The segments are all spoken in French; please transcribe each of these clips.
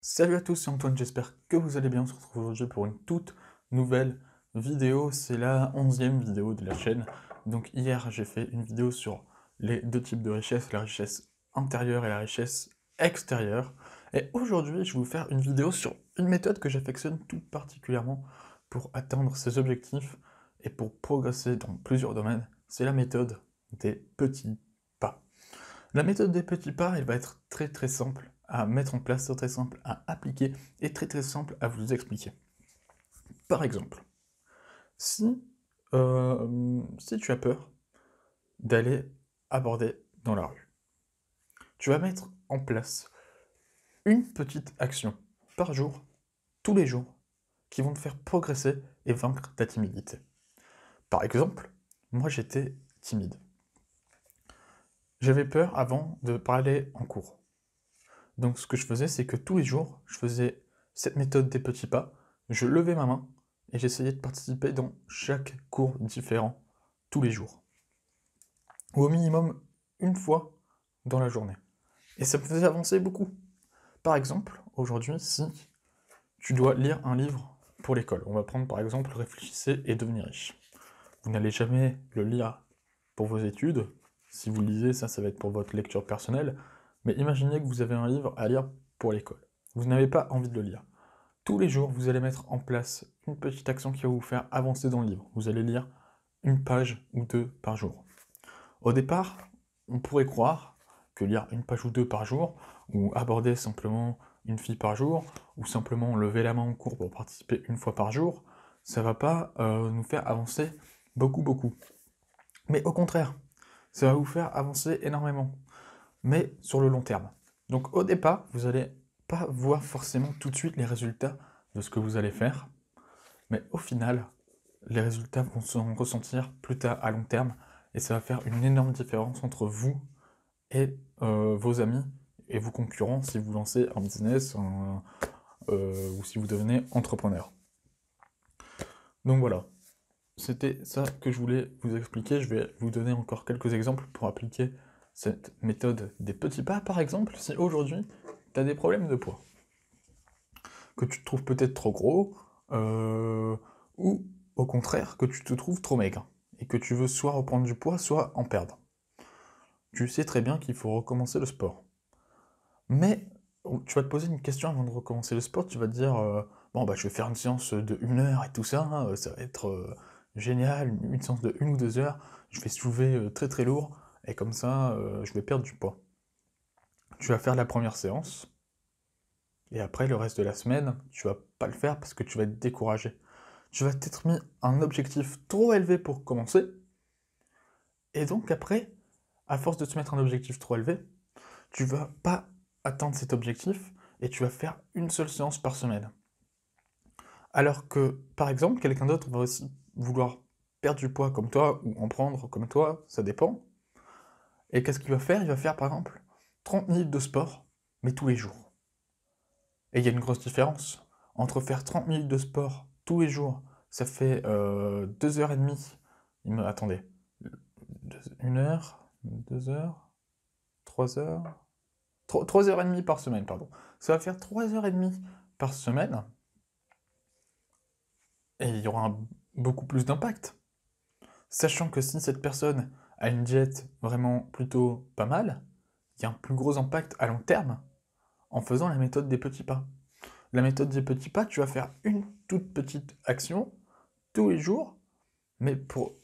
Salut à tous, c'est Antoine, j'espère que vous allez bien. On se retrouve aujourd'hui pour une toute nouvelle vidéo. C'est la 11e vidéo de la chaîne. Donc hier, j'ai fait une vidéo sur les deux types de richesse, la richesse intérieure et la richesse extérieure. Et aujourd'hui, je vais vous faire une vidéo sur une méthode que j'affectionne tout particulièrement pour atteindre ses objectifs et pour progresser dans plusieurs domaines. C'est la méthode des petits pas. La méthode des petits pas, elle va être très très simple à mettre en place, très simple à appliquer et très très simple à vous expliquer. Par exemple, si, si tu as peur d'aller aborder dans la rue, tu vas mettre en place une petite action par jour, tous les jours, qui vont te faire progresser et vaincre ta timidité. Par exemple, moi j'étais timide. J'avais peur avant de parler en cours. Donc ce que je faisais, c'est que tous les jours, je faisais cette méthode des petits pas, je levais ma main et j'essayais de participer dans chaque cours différent, tous les jours. Ou au minimum une fois dans la journée. Et ça me faisait avancer beaucoup. Par exemple, aujourd'hui, si tu dois lire un livre pour l'école, on va prendre par exemple Réfléchissez et devenir riche. Vous n'allez jamais le lire pour vos études. Si vous le lisez, ça va être pour votre lecture personnelle. Mais imaginez que vous avez un livre à lire pour l'école. Vous n'avez pas envie de le lire. Tous les jours, vous allez mettre en place une petite action qui va vous faire avancer dans le livre. Vous allez lire une page ou deux par jour. Au départ, on pourrait croire que lire une page ou deux par jour, ou aborder simplement une fille par jour, ou simplement lever la main en cours pour participer une fois par jour, ça va pas nous faire avancer beaucoup. Mais au contraire, ça va vous faire avancer énormément, mais sur le long terme. Donc au départ, vous n'allez pas voir forcément tout de suite les résultats de ce que vous allez faire, mais au final, les résultats vont se ressentir plus tard à long terme, et ça va faire une énorme différence entre vous et vos amis, et vos concurrents si vous lancez un business ou si vous devenez entrepreneur. Donc voilà, c'était ça que je voulais vous expliquer. Je vais vous donner encore quelques exemples pour appliquer cette méthode des petits pas. Par exemple, si aujourd'hui, tu as des problèmes de poids, que tu te trouves peut-être trop gros, ou au contraire, que tu te trouves trop maigre, et que tu veux soit reprendre du poids, soit en perdre. Tu sais très bien qu'il faut recommencer le sport. Mais tu vas te poser une question avant de recommencer le sport, tu vas te dire bon bah je vais faire une séance de 1 heure et tout ça, hein, ça va être génial, une séance de 1 ou 2 heures, je vais soulever très très lourd, et comme ça je vais perdre du poids. Tu vas faire la première séance, et après le reste de la semaine, tu vas pas le faire parce que tu vas être découragé. Tu vas t'être mis un objectif trop élevé pour commencer, et donc après, à force de te mettre un objectif trop élevé, tu vas pas atteindre cet objectif et tu vas faire une seule séance par semaine. Alors que, par exemple, quelqu'un d'autre va aussi vouloir perdre du poids comme toi ou en prendre comme toi, ça dépend. Et qu'est-ce qu'il va faire? Il va faire par exemple 30 minutes de sport, mais tous les jours. Et il y a une grosse différence entre faire 30 minutes de sport tous les jours, ça fait 2 heures et demie. Attendez, 1 heure, 2 heures, 3 heures. 3 heures et demie par semaine, pardon. Ça va faire 3 heures et demie par semaine, et il y aura beaucoup plus d'impact. Sachant que si cette personne a une diète vraiment plutôt pas mal, il y a un plus gros impact à long terme en faisant la méthode des petits pas. La méthode des petits pas, tu vas faire une toute petite action tous les jours, mais pour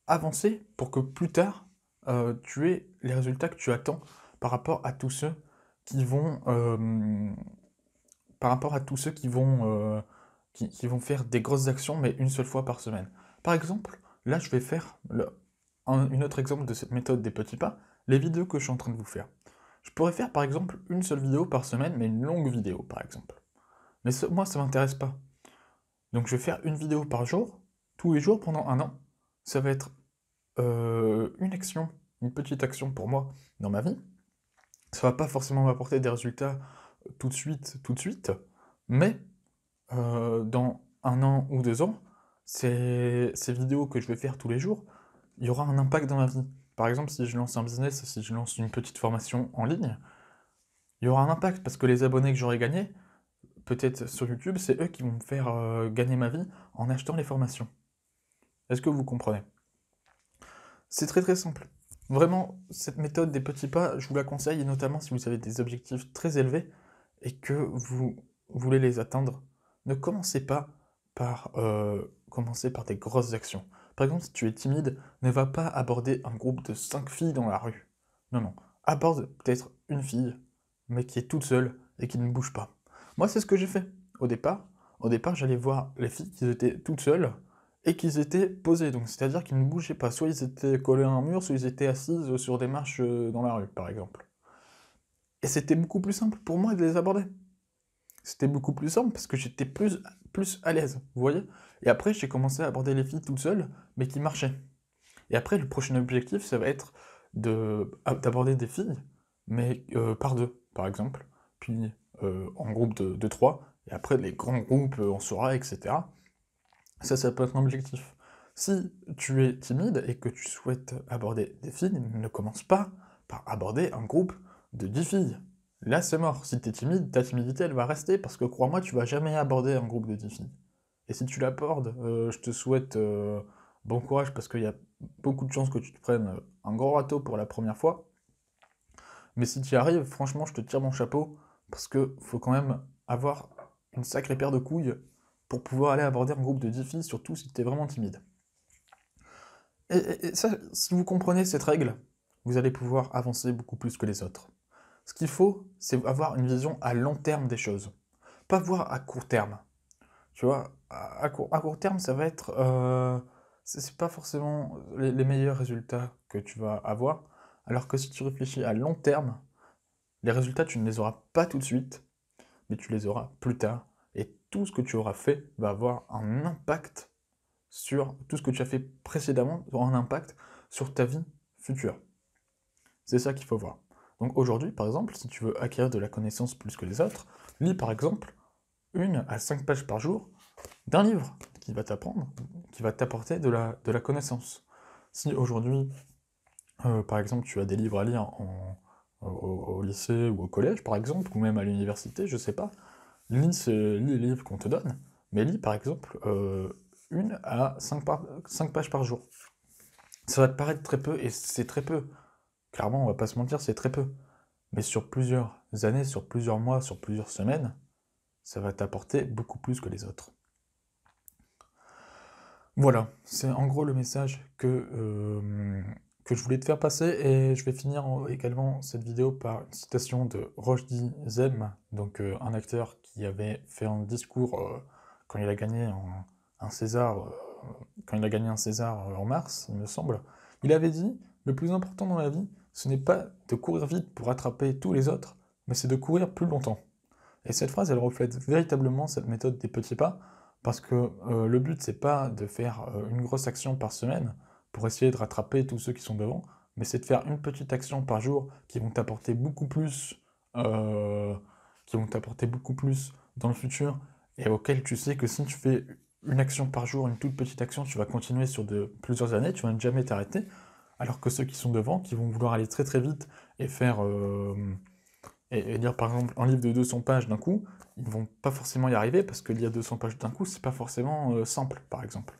avancer, pour que plus tard, tu aies les résultats que tu attends par rapport à tous ceux qui vont par rapport à tous ceux qui vont faire des grosses actions, mais une seule fois par semaine. Par exemple, là, je vais faire une autre exemple de cette méthode des petits pas, les vidéos que je suis en train de vous faire. Je pourrais faire, par exemple, une seule vidéo par semaine, mais une longue vidéo, par exemple. Mais moi, ça m'intéresse pas. Donc, je vais faire une vidéo par jour, tous les jours, pendant un an. Ça va être une action, une petite action pour moi dans ma vie. Ça va pas forcément m'apporter des résultats tout de suite, mais dans 1 an ou 2 ans, ces vidéos que je vais faire tous les jours, il y aura un impact dans ma vie. Par exemple, si je lance un business, si je lance une petite formation en ligne, il y aura un impact parce que les abonnés que j'aurai gagnés, peut-être sur YouTube, c'est eux qui vont me faire gagner ma vie en achetant les formations. Est-ce que vous comprenez? C'est très très simple. Vraiment, cette méthode des petits pas, je vous la conseille, et notamment si vous avez des objectifs très élevés et que vous voulez les atteindre. Ne commencez pas par commencer par des grosses actions. Par exemple, si tu es timide, ne va pas aborder un groupe de 5 filles dans la rue. Non, non. Aborde peut-être une fille, mais qui est toute seule et qui ne bouge pas. Moi, c'est ce que j'ai fait au départ. Au départ, j'allais voir les filles qui étaient toutes seules et qu'ils étaient posés, donc c'est-à-dire qu'ils ne bougeaient pas. Soit ils étaient collés à un mur, soit ils étaient assises sur des marches dans la rue, par exemple. Et c'était beaucoup plus simple pour moi de les aborder. C'était beaucoup plus simple parce que j'étais plus à l'aise, vous voyez? Et après, j'ai commencé à aborder les filles toutes seules, mais qui marchaient. Et après, le prochain objectif, ça va être d'aborder des filles, mais par deux, par exemple. Puis en groupe de trois, et après les grands groupes en soirée, etc. Ça peut être un objectif. Si tu es timide et que tu souhaites aborder des filles, ne commence pas par aborder un groupe de 10 filles. Là, c'est mort. Si t'es timide, ta timidité, elle va rester, parce que crois-moi, tu vas jamais aborder un groupe de 10 filles. Et si tu l'abordes, je te souhaite bon courage, parce qu'il y a beaucoup de chances que tu te prennes un gros râteau pour la première fois. Mais si tu y arrives, franchement, je te tire mon chapeau, parce que faut quand même avoir une sacrée paire de couilles pour pouvoir aller aborder un groupe de 10 filles, surtout si tu es vraiment timide. Et ça, si vous comprenez cette règle, vous allez pouvoir avancer beaucoup plus que les autres. Ce qu'il faut, c'est avoir une vision à long terme des choses. Pas voir à court terme. Tu vois, à court terme, ça va être... c'est pas forcément les meilleurs résultats que tu vas avoir. Alors que si tu réfléchis à long terme, les résultats, tu ne les auras pas tout de suite, mais tu les auras plus tard. Et tout ce que tu auras fait va avoir un impact sur tout ce que tu as fait précédemment, aura un impact sur ta vie future. C'est ça qu'il faut voir. Donc aujourd'hui, par exemple, si tu veux acquérir de la connaissance plus que les autres, lis par exemple 1 à 5 pages par jour d'un livre qui va t'apprendre, qui va t'apporter de la connaissance. Si aujourd'hui, par exemple, tu as des livres à lire au lycée ou au collège, par exemple, ou même à l'université, je sais pas, lis les livres qu'on te donne, mais lis par exemple 1 à 5 pages par jour. Ça va te paraître très peu, et c'est très peu. Clairement, on va pas se mentir, c'est très peu. Mais sur plusieurs années, sur plusieurs mois, sur plusieurs semaines, ça va t'apporter beaucoup plus que les autres. Voilà, c'est en gros le message que je voulais te faire passer, et je vais finir également cette vidéo par une citation de Rochdi Zem, donc un acteur qui avait fait un discours quand il a gagné un César, quand il a gagné un César en mars, il me semble. Il avait dit, le plus important dans la vie, ce n'est pas de courir vite pour rattraper tous les autres, mais c'est de courir plus longtemps. Et cette phrase, elle reflète véritablement cette méthode des petits pas, parce que le but, c'est pas de faire une grosse action par semaine pour essayer de rattraper tous ceux qui sont devant, mais c'est de faire une petite action par jour qui vont t'apporter beaucoup plus, euh, qui vont t'apporter beaucoup plus dans le futur, et auquel tu sais que si tu fais une action par jour, une toute petite action, tu vas continuer sur plusieurs années, tu vas ne jamais t'arrêter, alors que ceux qui sont devant, qui vont vouloir aller très très vite et faire et lire par exemple un livre de 200 pages d'un coup, ils vont pas forcément y arriver parce que lire 200 pages d'un coup, c'est pas forcément simple, par exemple.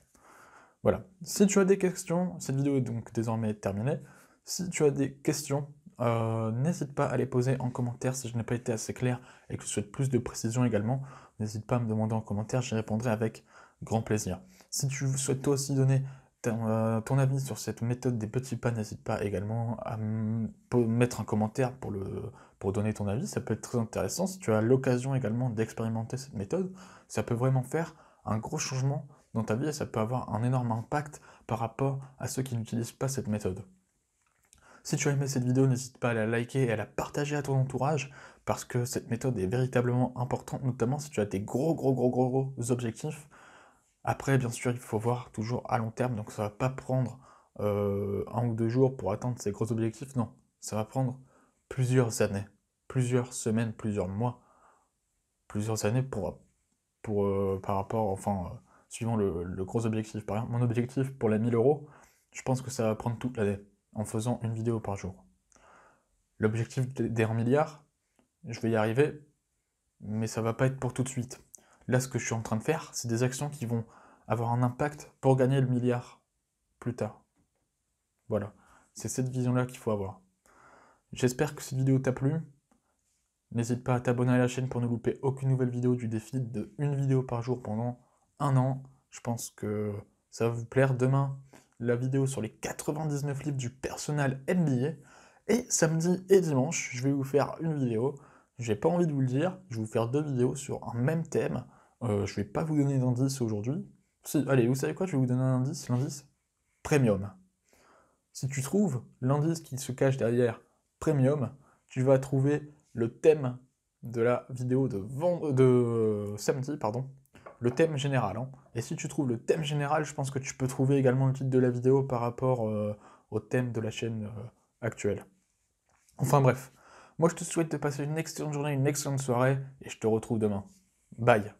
Voilà. Si tu as des questions, cette vidéo est donc désormais terminée. Si tu as des questions, n'hésite pas à les poser en commentaire si je n'ai pas été assez clair et que tu souhaites plus de précision également. N'hésite pas à me demander en commentaire, j'y répondrai avec grand plaisir. Si tu souhaites toi aussi donner ton avis sur cette méthode des petits pas, n'hésite pas également à mettre un commentaire pour donner ton avis, ça peut être très intéressant. Si tu as l'occasion également d'expérimenter cette méthode, ça peut vraiment faire un gros changement dans ta vie et ça peut avoir un énorme impact par rapport à ceux qui n'utilisent pas cette méthode. Si tu as aimé cette vidéo, n'hésite pas à la liker et à la partager à ton entourage parce que cette méthode est véritablement importante, notamment si tu as des gros objectifs. Après, bien sûr, il faut voir toujours à long terme, donc ça va pas prendre 1 ou 2 jours pour atteindre ces gros objectifs, non. Ça va prendre plusieurs années, plusieurs semaines, plusieurs mois, plusieurs années par rapport, enfin, suivant le gros objectif. Par exemple, mon objectif pour les 1 000 €, je pense que ça va prendre toute l'année, en faisant une vidéo par jour. L'objectif des 1 milliard, je vais y arriver, mais ça va pas être pour tout de suite. Là, ce que je suis en train de faire, c'est des actions qui vont avoir un impact pour gagner le milliard plus tard. Voilà, c'est cette vision-là qu'il faut avoir. J'espère que cette vidéo t'a plu. N'hésite pas à t'abonner à la chaîne pour ne louper aucune nouvelle vidéo du défi de une vidéo par jour pendant un an. Je pense que ça va vous plaire. Demain, la vidéo sur les 99 livres du personnel NBA. Et samedi et dimanche, je vais vous faire une vidéo. J'ai pas envie de vous le dire, je vais vous faire 2 vidéos sur un même thème. Je vais pas vous donner d'indice aujourd'hui. Si, allez, vous savez quoi, je vais vous donner un indice, l'indice Premium. Si tu trouves l'indice qui se cache derrière Premium, tu vas trouver le thème de la vidéo de samedi, pardon, le thème général. Hein. Et si tu trouves le thème général, je pense que tu peux trouver également le titre de la vidéo par rapport au thème de la chaîne actuelle. Enfin bref, moi je te souhaite de passer une excellente journée, une excellente soirée, et je te retrouve demain. Bye.